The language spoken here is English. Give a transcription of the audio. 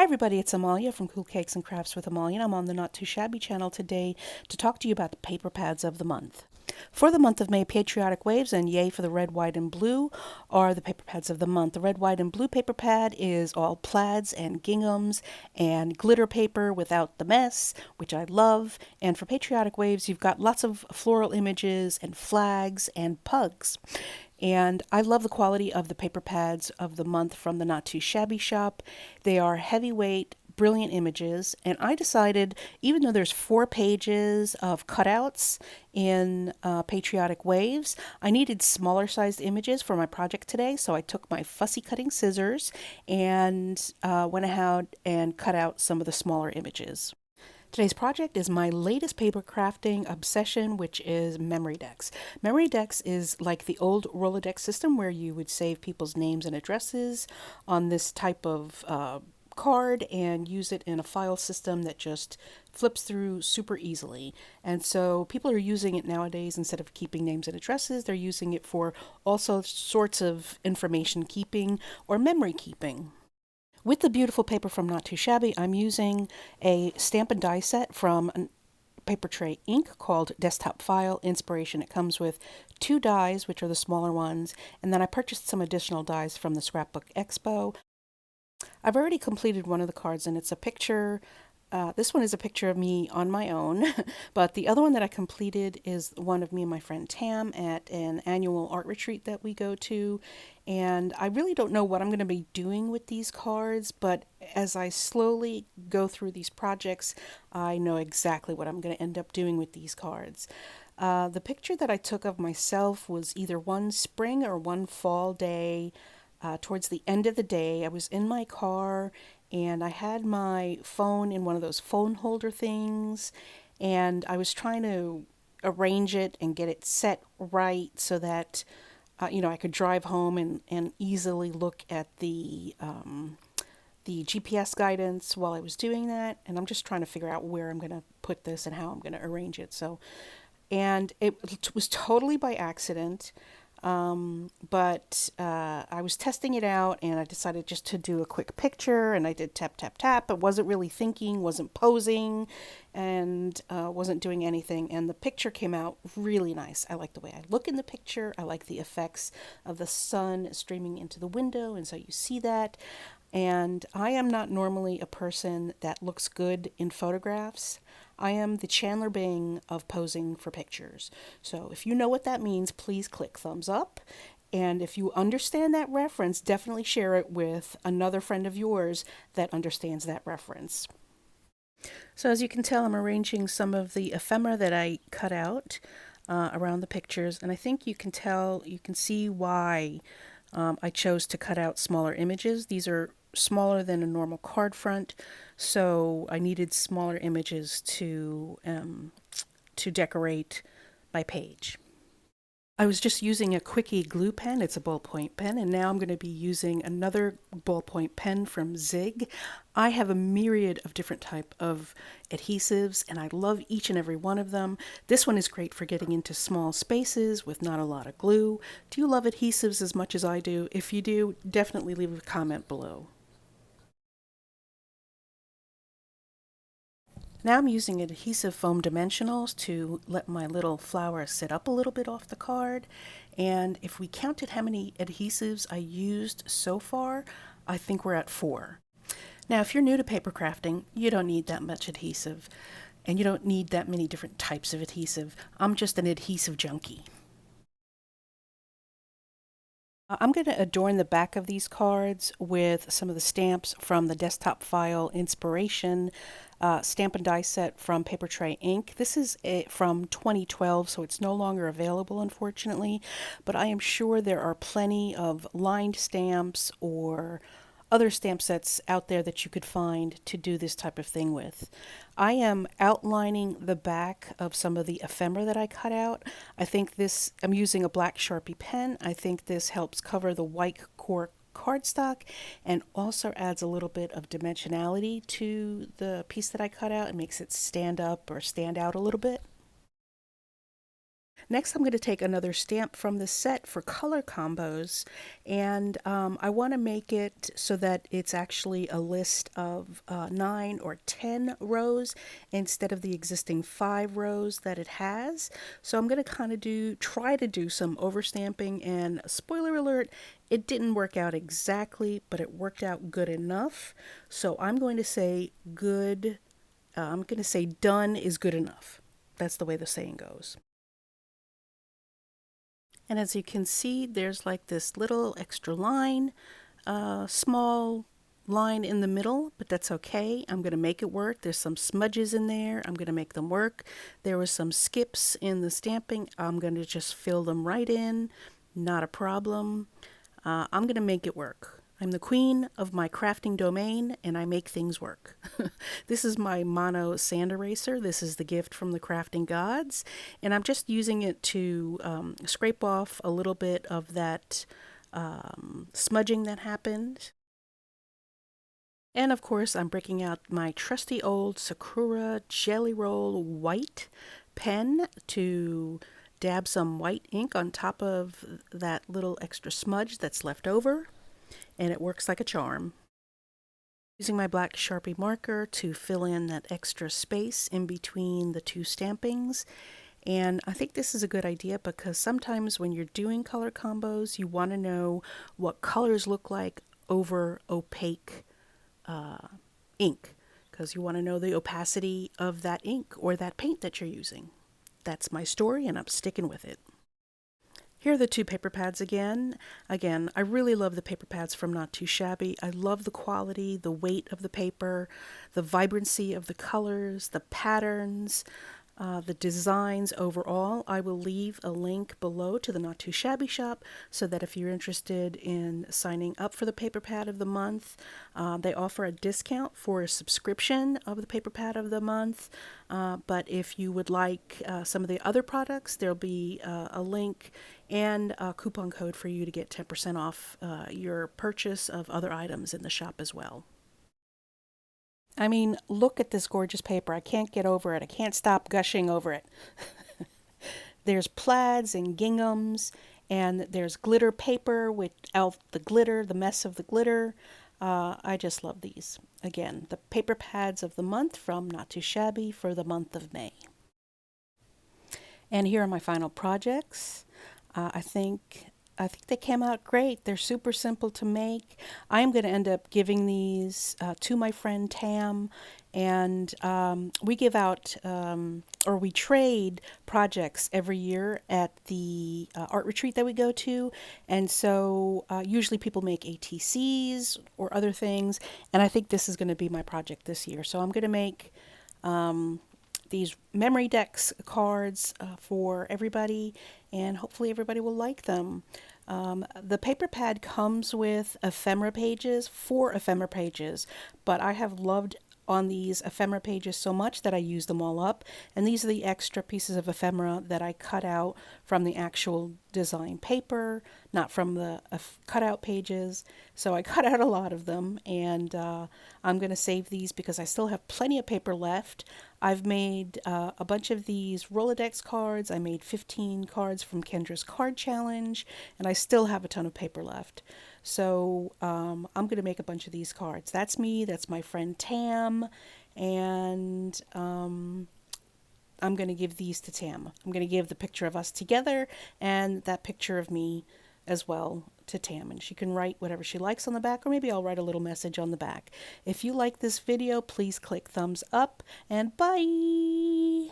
everybody, it's Amalia from Cool Cakes and Crafts with Amalia, and I'm on the Not Too Shabby channel today to talk to you about the paper pads of the month. For the month of May, Patriotic Waves and yay for the red, white, and blue are the paper pads of the month. The red, white, and blue paper pad is all plaids and ginghams and glitter paper without the mess, which I love. And for Patriotic Waves, you've got lots of floral images and flags and pugs. And I love the quality of the paper pads of the month from the Not Too Shabby shop. They are heavyweight, brilliant images, and I decided, even though there's 4 pages of cutouts in Patriotic Waves, I needed smaller sized images for my project today, so I took my fussy cutting scissors and went ahead and cut out some of the smaller images. Today's project is my latest paper crafting obsession, which is memory decks. Memory decks is like the old Rolodex system where you would save people's names and addresses on this type of card and use it in a file system that just flips through super easily. And so people are using it nowadays. Instead of keeping names and addresses, they're using it for all sorts of information keeping or memory keeping. With the beautiful paper from Not Too Shabby, I'm using a stamp and die set from Paper Tray Ink called Desktop File Inspiration. It comes with 2 dies, which are the smaller ones, and then I purchased some additional dies from the Scrapbook Expo. I've already completed one of the cards, and it's a picture. This one is a picture of me on my own, but the other one that I completed is one of me and my friend Tam at an annual art retreat that we go to. And I really don't know what I'm going to be doing with these cards, but as I slowly go through these projects, I know exactly what I'm going to end up doing with these cards. The picture that I took of myself was either one spring or one fall day. Towards the end of the day, I was in my car and I had my phone in one of those phone holder things, and I was trying to arrange it and get it set right so that I could drive home and easily look at the GPS guidance while I was doing that. And I'm just trying to figure out where I'm going to put this and how I'm going to arrange it. And it was totally by accident. But I was testing it out and I decided just to do a quick picture, and I did tap, tap, tap, but wasn't really thinking, wasn't posing, and wasn't doing anything. And the picture came out really nice. I like the way I look in the picture. I like the effects of the sun streaming into the window, and so you see that. And I am not normally a person that looks good in photographs. I am the Chandler Bing of posing for pictures. So if you know what that means, please click thumbs up. And if you understand that reference, definitely share it with another friend of yours that understands that reference. So as you can tell, I'm arranging some of the ephemera that I cut out around the pictures. And I think you can see why I chose to cut out smaller images. These are smaller than a normal card front, so I needed smaller images to decorate my page. I was just using a quickie glue pen. It's a ballpoint pen, and now I'm going to be using another ballpoint pen from Zig. I have a myriad of different type of adhesives, and I love each and every one of them. This one is great for getting into small spaces with not a lot of glue. Do you love adhesives as much as I do? If you do, definitely leave a comment below. Now I'm using adhesive foam dimensionals to let my little flower sit up a little bit off the card. And if we counted how many adhesives I used so far, I think we're at 4. Now, if you're new to paper crafting, you don't need that much adhesive, and you don't need that many different types of adhesive. I'm just an adhesive junkie. I'm going to adorn the back of these cards with some of the stamps from the Desktop File Inspiration stamp and die set from Paper Tray Ink. This is from 2012, so it's no longer available, unfortunately, but I am sure there are plenty of lined stamps or other stamp sets out there that you could find to do this type of thing with. I am outlining the back of some of the ephemera that I cut out. I'm using a black Sharpie pen. I think this helps cover the white core cardstock and also adds a little bit of dimensionality to the piece that I cut out and makes it stand up or stand out a little bit. Next, I'm going to take another stamp from the set for color combos, and I want to make it so that it's actually a list of 9 or 10 rows instead of the existing 5 rows that it has. So I'm going to kind of try to do some overstamping, and spoiler alert, it didn't work out exactly, but it worked out good enough. So I'm going to say done is good enough. That's the way the saying goes. And as you can see, there's like this little extra line, small line in the middle, but that's okay. I'm going to make it work. There's some smudges in there. I'm going to make them work. There was some skips in the stamping. I'm going to just fill them right in. Not a problem. I'm going to make it work. I'm the queen of my crafting domain, and I make things work. This is my mono sand eraser. This is the gift from the crafting gods, and I'm just using it to scrape off a little bit of that smudging that happened. And of course, I'm breaking out my trusty old Sakura Jelly Roll white pen to dab some white ink on top of that little extra smudge that's left over, and it works like a charm. Using my black Sharpie marker to fill in that extra space in between the two stampings. And I think this is a good idea because sometimes when you're doing color combos, you want to know what colors look like over opaque ink, because you want to know the opacity of that ink or that paint that you're using. That's my story, and I'm sticking with it. Here are the two paper pads again. Again, I really love the paper pads from Not Too Shabby. I love the quality, the weight of the paper, the vibrancy of the colors, the patterns, the designs overall. I will leave a link below to the Not Too Shabby shop so that if you're interested in signing up for the paper pad of the month, they offer a discount for a subscription of the paper pad of the month. But if you would like some of the other products, there'll be a link and a coupon code for you to get 10% off your purchase of other items in the shop as well. I mean, look at this gorgeous paper. I can't get over it. I can't stop gushing over it. There's plaids and ginghams, and there's glitter paper without the glitter, the mess of the glitter. I just love these. Again, the paper pads of the month from Not Too Shabby for the month of May. And here are my final projects. I think they came out great. They're super simple to make. I'm going to end up giving these to my friend Tam, and we give out or we trade projects every year at the art retreat that we go to. And so usually people make ATCs or other things, and I think this is going to be my project this year. So I'm going to make these memory decks cards for everybody, and hopefully everybody will like them. The paper pad comes with ephemera pages, 4 ephemera pages, but I have loved on these ephemera pages so much that I use them all up, and these are the extra pieces of ephemera that I cut out from the actual design paper, not from the cutout pages. So I cut out a lot of them, and I'm going to save these because I still have plenty of paper left. I've made a bunch of these Rolodex cards. I made 15 cards from Kendra's Card Challenge, and I still have a ton of paper left. So I'm going to make a bunch of these cards. That's me, that's my friend Tam, and I'm going to give these to Tam. I'm going to give the picture of us together and that picture of me as well to Tam, and she can write whatever she likes on the back, or maybe I'll write a little message on the back. If you like this video, please click thumbs up, and bye!